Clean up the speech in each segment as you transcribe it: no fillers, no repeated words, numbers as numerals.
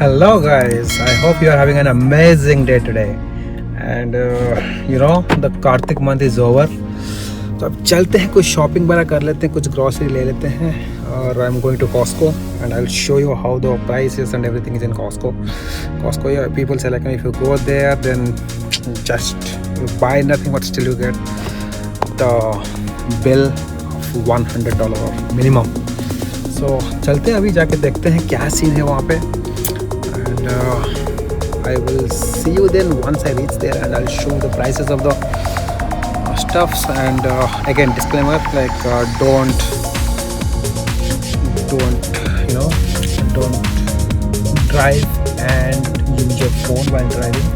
Hello guys, I hope you are having an amazing day today. And the Kartik month is over. तो अब चलते हैं, कुछ shopping वगैरह कर लेते हैं, कुछ ग्रॉसरी ले लेते हैं. और I am going to Costco and I'll show you how the prices and everything is in Costco. Costco, yeah, people say like if you go there then just you buy nothing but still you get the bill of $100 minimum. So चलते हैं, अभी जाके देखते हैं क्या scene है वहाँ पे. I will see you then once I reach there and I'll show the prices of the stuffs. And again, disclaimer, like don't drive and use your phone while driving.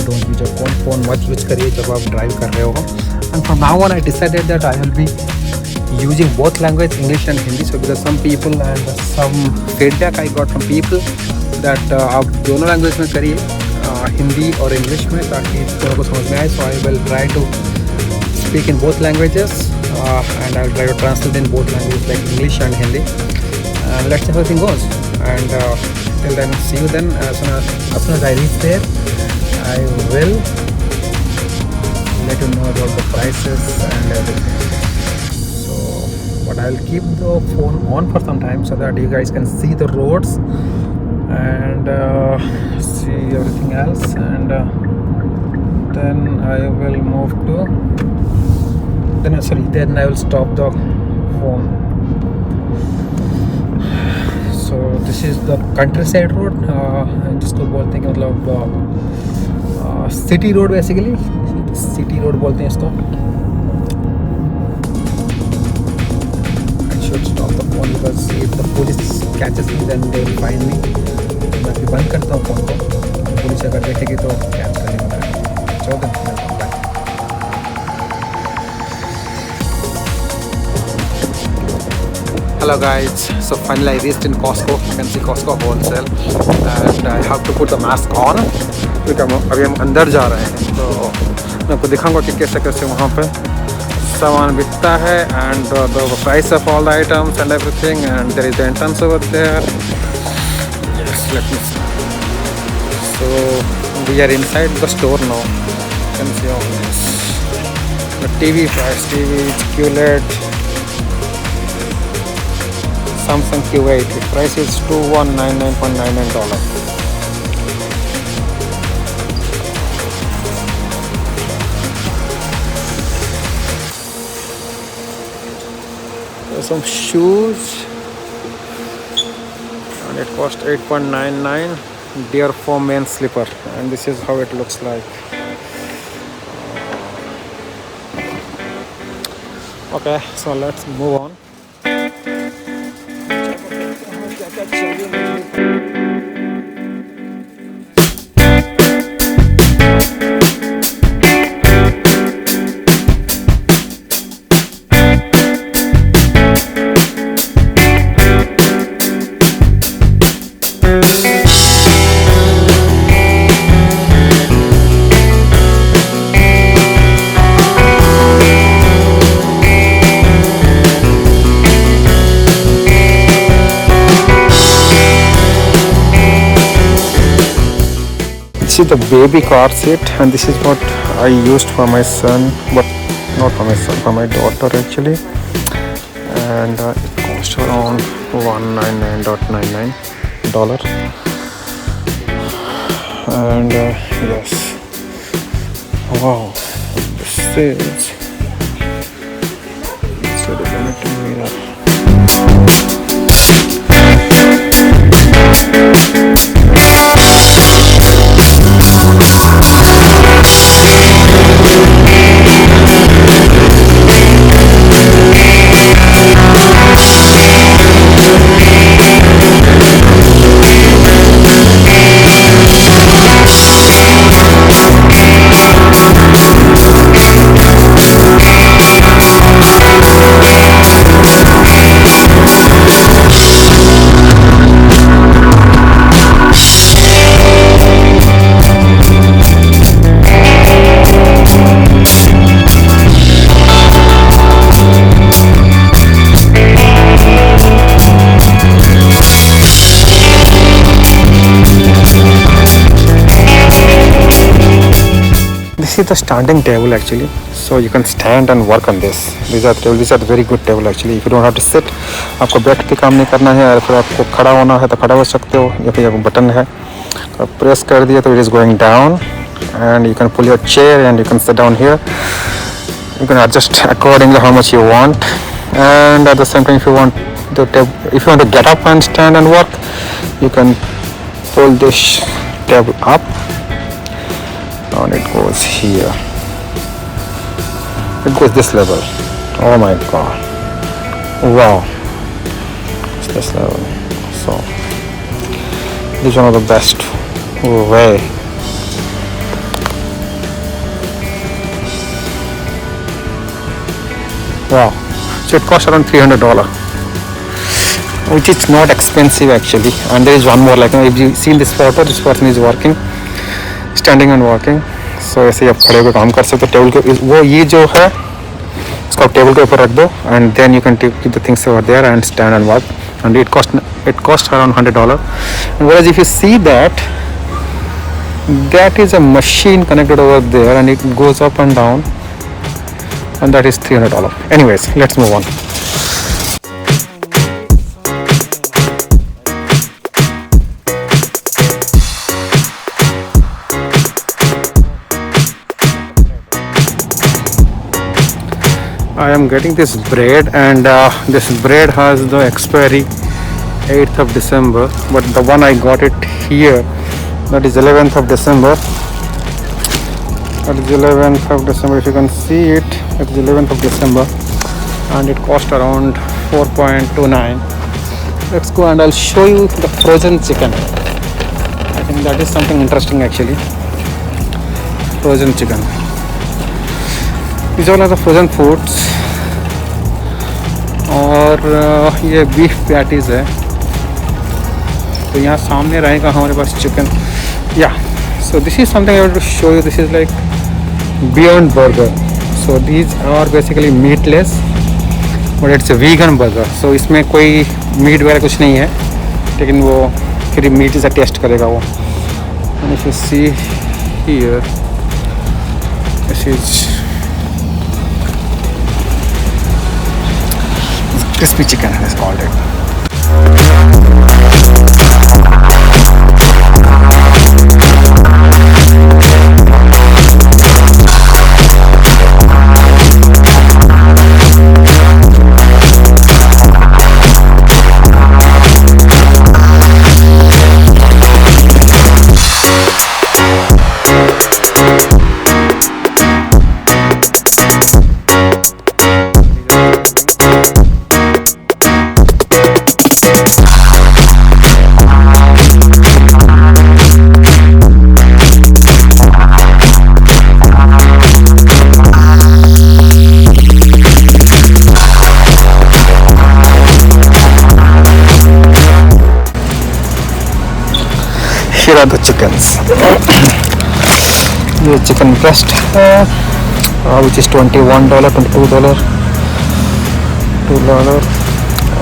Don't use your phone मत use करिए जब आप drive कर रहे हो. And from now on I decided that I will be using both language, English and Hindi. So because some people and some feedback I got from people that आप दोनों language में करिए, हिंदी और इंग्लिश में, ताकि दोनों को समझ में आए. So I will try to speak in both languages and I'll try to translate in both languages like English and Hindi. Let's see how everything goes. And till then, see you then. As soon as I reach there, I will let you know about the prices and everything. So, but I'll keep the phone on for some time so that you guys can see the roads and see everything else. And then I will move to then I will stop the phone. So this is the countryside road, जिसको बोलते हैं कि मतलब city road, basically city road बोलते हैं इसको. I should stop the phone because if the police catches me then they will find me. मैं अभी बंद करता हूँ फ़ोन को, पुलिस अगर देखेगी तो कैच करेगा. चलो Hello guys, so finally I reached in Costco. You can see Costco wholesale and I have to put the mask on क्योंकि अभी हम अंदर जा रहे हैं. तो मैं आपको दिखाऊंगा कि कैसे कैसे वहाँ पे सामान बिकता है and the price of all the items and everything. And there is the entrance over there. Yes, let me see. So we are inside the store now. You can see all this. The TV price, TV, QLED, Samsung Q8. The price is $2199.99. There's some shoes and it cost $8.99. Deer foam men's slipper, and this is how it looks like. Okay, so let's move on. This is the baby car seat, and this is what I used for my son, but not for my son, for my daughter actually. And it cost around $199.99. And yes, wow, this is the vanity mirror. this is the standing table actually, so you can stand and work on this. These are very good table actually. If you don't have to sit, आपको बैठ के काम नहीं करना है, और फिर आपको खड़ा होना है तो खड़ा हो सकते हो. ये पे बटन है, तो प्रेस कर दिया तो it is going down, and you can pull your chair and you can sit down here. You can adjust accordingly how much you want, and at the same time if you want to get up and stand and work, you can pull this table up and it goes here. It goes this level. Oh my god, wow, it's this level. So this is one of the best way. Wow, so it costs around $300, which is not expensive actually. And there is one more, like if you see in this photo, this person is working, standing and working. So ऐसे आप खड़े होकर काम कर सकते हो. Table के वो ये जो है इसको आप टेबल के ऊपर रख दो, and then you can keep the things over there and stand and work. And it cost around $100. And whereas if you see that is a machine connected over there and it goes up and down, and that is $300. Anyways, let's move on. I am getting this bread, and this bread has the expiry 8th of December, but the one I got it here, that is 11th of December. That is 11th of December. If you can see it, it is 11th of December, and it cost around 4.29. Let's go and I'll show you the frozen chicken. I think that is something interesting actually. Frozen chicken. These all are the frozen foods. और ये beef patties है. तो यहाँ सामने रहेगा हमारे पास chicken. या so this is something I want to show you. This is like Beyond Burger. So these are basically meatless, but it's a vegan burger. So इसमें कोई मीट वगैरह कुछ नहीं है, लेकिन वो फिर मीट जैसा टेस्ट करेगा वो. And if you see here, this is crispy chicken is called it. Here are the chickens. The chicken breast, which is $21, $22, $2,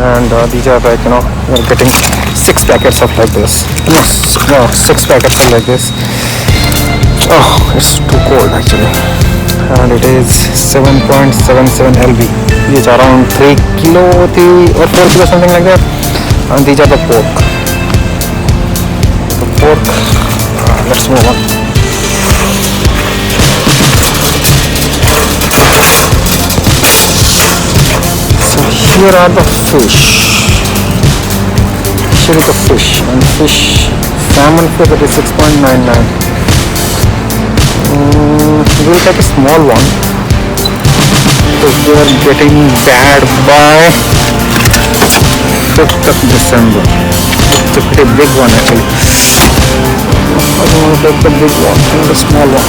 and these are like, you know, you're getting 6 packets of like this. No, 6 packets of like this. Oh, it's too cold actually. And it is 7.77 lb. It's around 3 kilo or 4 kilo, something like that. And these are the pork. Let's move on. So here are the fish. Here is the fish, and fish, salmon fish, that is 6.99. We will take a small one because they are getting bad by 5th of December. It's a pretty big one actually. I don't want to take the big one and the small one.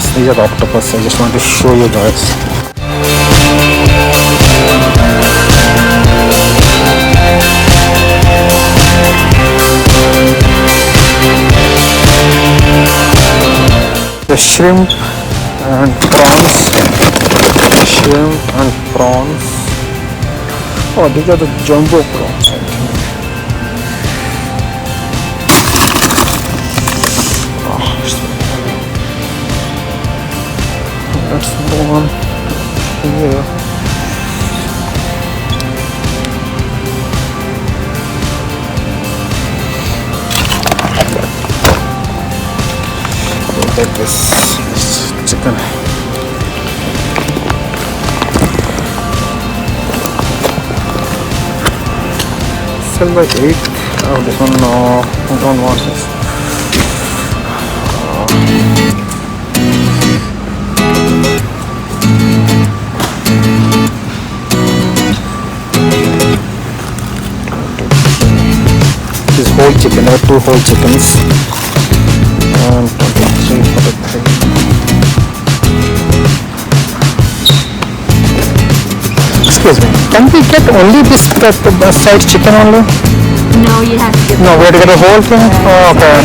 octopus. These are the octopus. I just want to show you guys. The shrimp and prawns. Shrimp and prawns. Oh, these are the jumbo prawns. Let's go on here. Look at this chicken. Sell by 8. Oh, this one, no, I don't want this. This whole chicken, there are 2 whole chickens. 23, 43. Excuse me, can we get only this side chicken only? No, you have to get No, we have to get the whole thing? Oh, okay.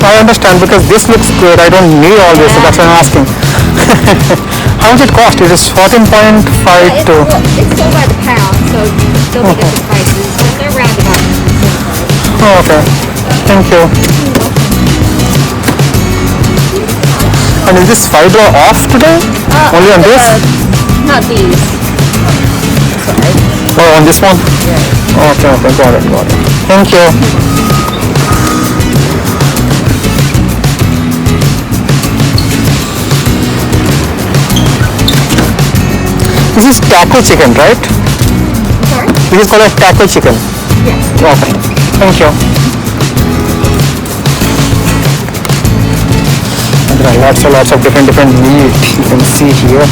I understand because this looks good. I don't need all this, so that's why I'm asking. How much it cost? It is 14.52. it's sold by the pound, so they'll be different prices. But they're round about the same price. Oh, okay. Thank you. And is this $5 off today? Only on this? Not these. Sorry. Oh, on this one? Yeah. Okay, okay, got it. Thank you. This is taco chicken, right? Sorry? This is called a taco chicken. Yes. Okay, thank you. And there are lots of different meat you can see here.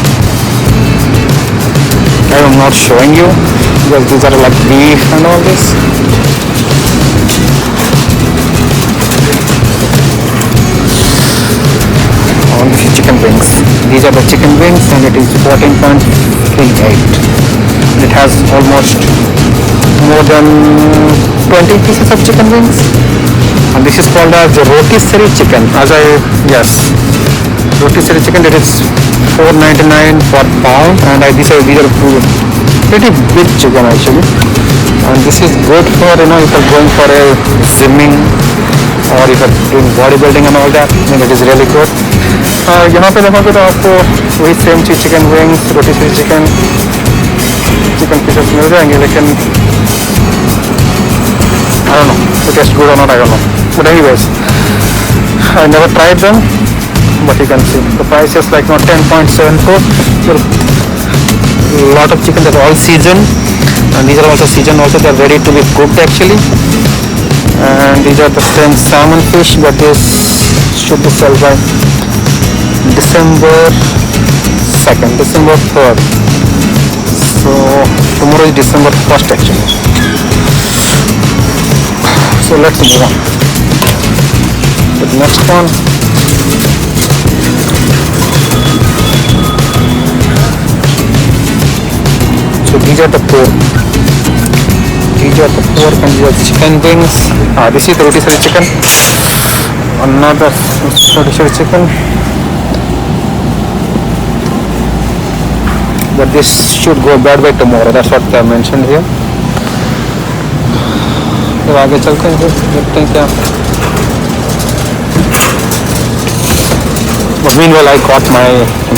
I am not showing you because these are like beef and all this. All these chicken wings. These are the chicken wings and it is 14.38. It has almost more than 20 pieces of chicken wings. And this is called as the rotisserie chicken. Yes, rotisserie chicken. It is $4.99 per pound, and these are pretty big chicken actually. And this is good for if you're going for a swimming or if you're doing bodybuilding and all that. Then it is really good. यहाँ पे देखोगे तो आपको वही same चीज chicken wings rotisserie chicken pieces मिल जाएंगे लेकिन I don't know if it tastes good or not, I don't know. But anyways, I never tried them, but you can see the price is like 10.74. A lot of chicken, they're all seasoned, and these are also seasoned. Also, they're ready to be cooked actually. And these are the same salmon fish, but this should be sold by December 2nd, December 3rd. So tomorrow is December 1st actually. So let's move on. The next one. So these are the pork. These are the pork and these are the chicken wings. This is the rotisserie chicken. Another rotisserie chicken. But this should go bad by tomorrow. That's what they mentioned here. तो आगे चलते हैं देखते हैं क्या. But meanwhile I got my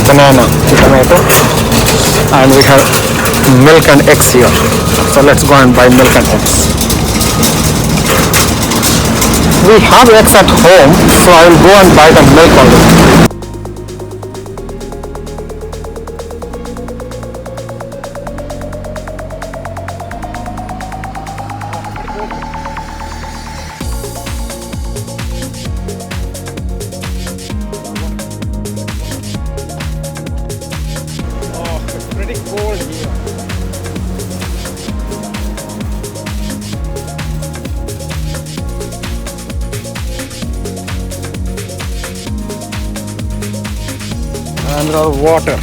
banana, tomato, and we have milk and eggs here. So let's go and buy milk and eggs. We have eggs at home, so I will go and buy the milk only. Pretty cold here. There are water.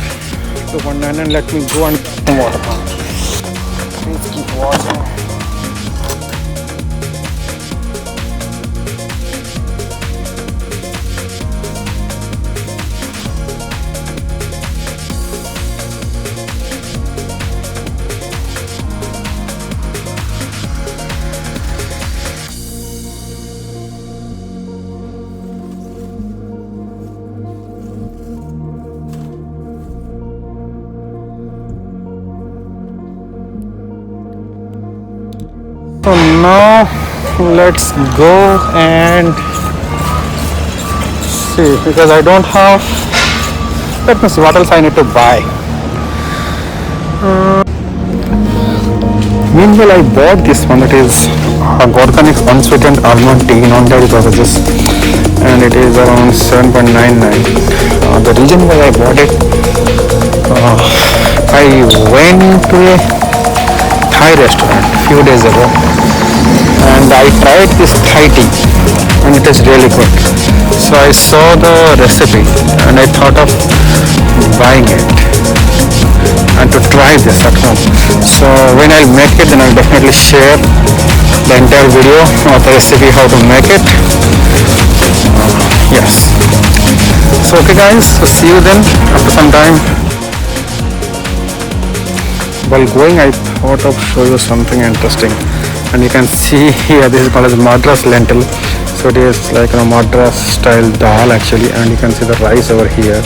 2.9, and let me go and water. Please keep watching. So now let's go and see, because I don't have, let me see what else I need to buy. Meanwhile, I bought this one, that is organic unsweetened almond tea, non-dairy beverages, and it is around 7.99. The reason why I bought it, I went to a Thai restaurant a few days ago and I tried this Thai tea and it is really good. So I saw the recipe and I thought of buying it and to try this at home. So when I'll make it, then I'll definitely share the entire video of the recipe, how to make it. Yes. So okay guys, so see you then after some time. While going, I thought of show you something interesting, and you can see here this is called as Madras lentil. So it is like a Madras style dal actually, and you can see the rice over here,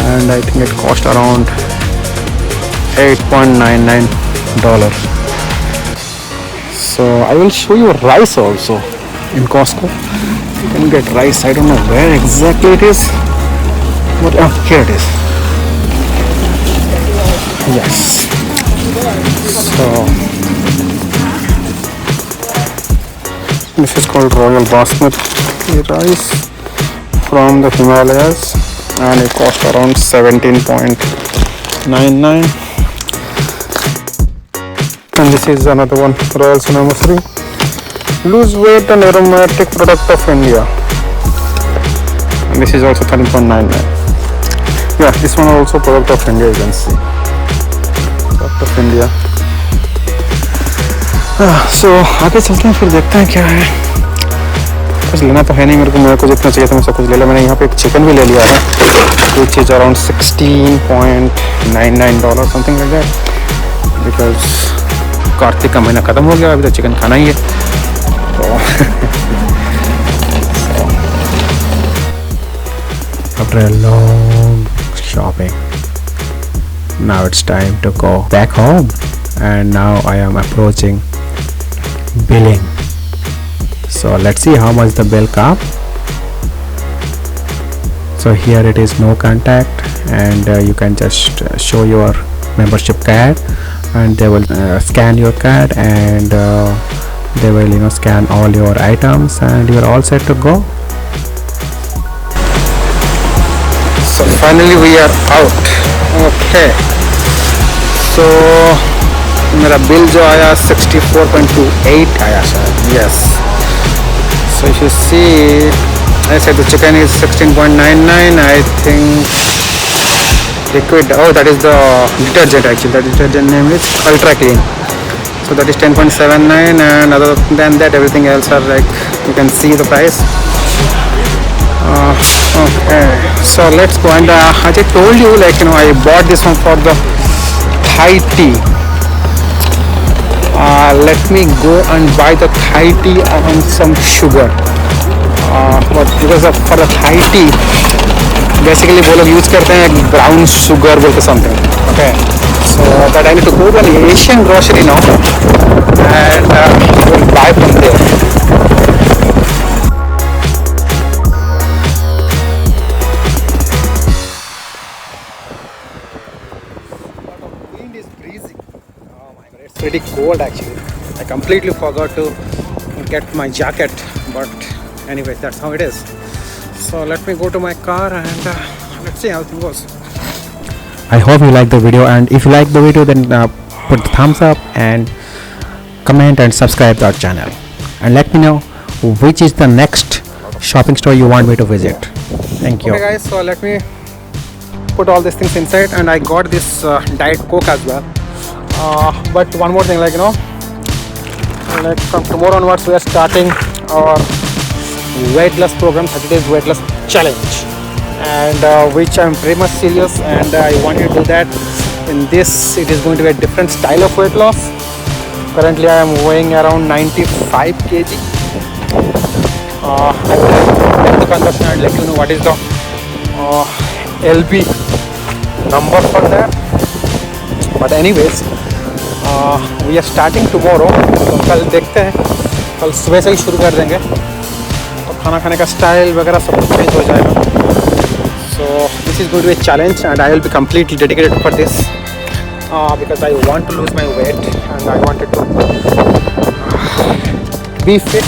and I think it cost around $8.99. So I will show you rice also in Costco. You can get rice. I don't know where exactly it is, but here it is. Yes. So this is called Royal Basmati rice from the Himalayas, and it cost around 17.99. And this is another one, Royal Sonamosri, loose weight and aromatic product of India, and this is also 13.99. Yeah, this one also product of India, you can see. Of India. So आगे चलते हैं, फिर देखते हैं क्या है. कुछ लेना तो है नहीं मेरे को जितना चाहिए था मैं सब कुछ ले लिया. मैंने यहाँ पे एक चिकन भी ले लिया है, which is around $16.99 something like that, because Kartik का महीना ख़त्म हो गया, अभी तो चिकन खाना ही है. तो after a long shopping, now it's time to go back home, and now I am approaching billing. So let's see how much the bill come. So here it is no contact, and you can just show your membership card, and they will scan your card, and they will scan all your items, and you're all set to go. So finally we are out. Okay, so मेरा bill जो आया 64.28 आया शायद. Yes, so you see ऐसे the chicken is 16.99. I think liquid, oh that is the detergent actually, the detergent name is ultra clean, so that is 10.79, and other than that everything else are like you can see the price. Okay, so let's go. And as I told you, like I bought this one for the Thai tea. Let me go and buy the Thai tea and some sugar, but because for the Thai tea basically वो लोग use करते हैं brown sugar बोलते something. Okay, so that I need to go to an Asian grocery now and will buy from there. Pretty cold actually. I completely forgot to get my jacket, but anyway, that's how it is. So let me go to my car and let's see how things goes. I hope you like the video, and if you like the video, then put the thumbs up and comment and subscribe to our channel, and let me know which is the next shopping store you want me to visit. Thank you. Okay guys, so let me put all these things inside, and I got this Diet Coke as well. But one more thing, like like from tomorrow onwards, we are starting our weight loss program, 30 days weight loss challenge, and which I'm pretty much serious, and I want to do that. In this, it is going to be a different style of weight loss. Currently, I am weighing around 95 kg. I will take the conversion and let you know what is the LB number for that. But anyways, we are starting tomorrow. तो कल देखते हैं, कल सुबह से ही शुरू कर देंगे. तो खाना खाने का स्टाइल वगैरह सब कुछ चेंज हो जाएगा. So this is going to be a challenge, and I will be completely dedicated for this because I want to lose my weight and I wanted to be fit.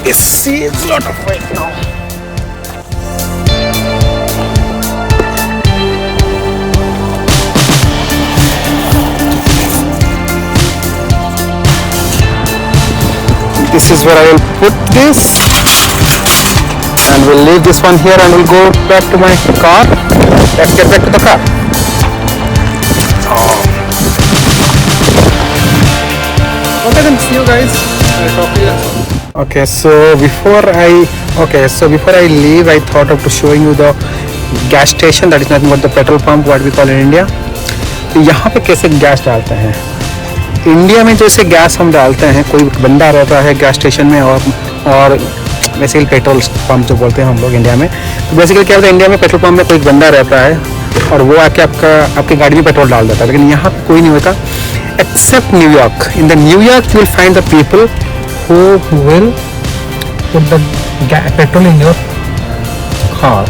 This is a lot of weight now. This is where I will put this, and we'll leave this one here, and we'll go back to my car. Let's get back to the car. Okay, then see you guys. I'll talk to you. Okay, so before I leave, I thought of showing you the gas station. That is nothing but the petrol pump, what we call in India. तो यहाँ पे कैसे gas डालते हैं. India में जैसे gas हम डालते हैं, कोई बंदा रहता है गैस स्टेशन में, और बेसिकली पेट्रोल पंप जो बोलते हैं हम लोग इंडिया में. तो बेसिकली क्या होता है, इंडिया में पेट्रोल पंप में कोई बंदा रहता है और वो आके आपकी गाड़ी में पेट्रोल डाल देता है. लेकिन यहाँ कोई नहीं होता except New York. In the New York you will find the people who will put the petrol in your car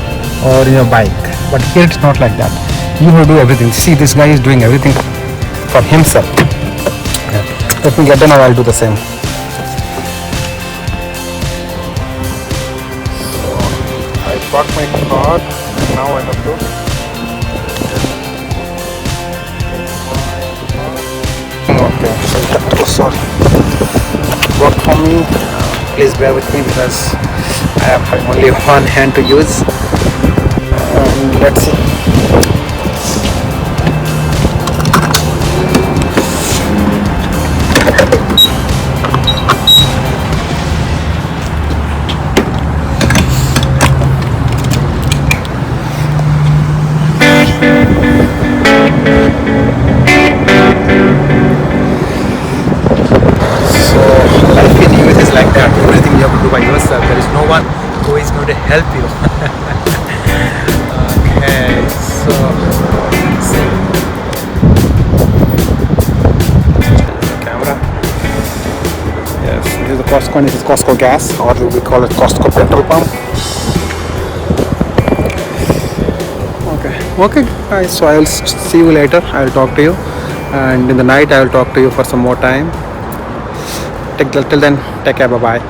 or in your bike. But here it's not like that. You will do everything. See, this guy is doing everything for himself. Let me get done, or I'll do the same. So I parked my car, and now I have to. Okay, so sorry. Work for me. Please bear with me because I have only one hand to use. Let's see. Like that, everything you have to do by yourself. There is no one who is going to help you. Okay, so see the camera. Yes, this is the Costco, and this is Costco gas, or we call it Costco petrol pump. Okay guys, so I will see you later. I will talk to you, and in the night I will talk to you for some more time. Till then, take care, bye bye.